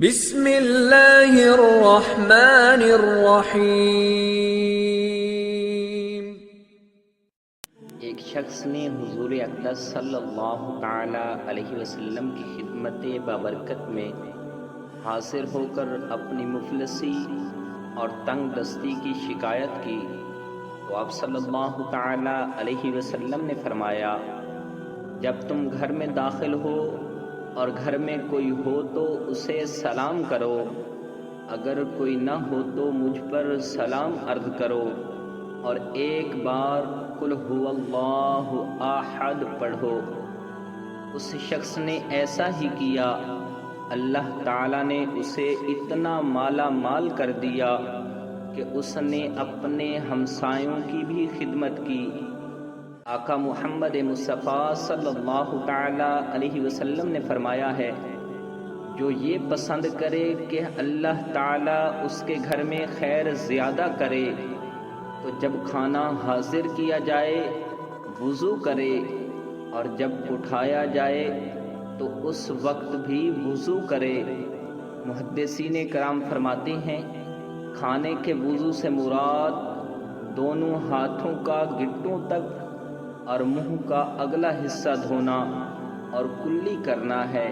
بسم اللہ الرحمن الرحیم۔ ایک شخص نے حضور اقدس صلی اللہ تعالی علیہ وسلم کی خدمت بابرکت میں حاضر ہو کر اپنی مفلسی اور تنگ دستی کی شکایت کی تو آپ صلی اللہ تعالی علیہ وسلم نے فرمایا، جب تم گھر میں داخل ہو اور گھر میں کوئی ہو تو اسے سلام کرو، اگر کوئی نہ ہو تو مجھ پر سلام عرض کرو اور ایک بار قل هو اللہ احد پڑھو۔ اس شخص نے ایسا ہی کیا، اللہ تعالیٰ نے اسے اتنا مالا مال کر دیا کہ اس نے اپنے ہمسایوں کی بھی خدمت کی۔ آقا محمد مصطفیٰ صلی اللہ تعالی علیہ وسلم نے فرمایا ہے، جو یہ پسند کرے کہ اللہ تعالیٰ اس کے گھر میں خیر زیادہ کرے تو جب کھانا حاضر کیا جائے وضو کرے اور جب اٹھایا جائے تو اس وقت بھی وضو کرے۔ محدثین کرام فرماتے ہیں، کھانے کے وضو سے مراد دونوں ہاتھوں کا گٹوں تک اور منہ کا اگلا حصہ دھونا اور کلی کرنا ہے۔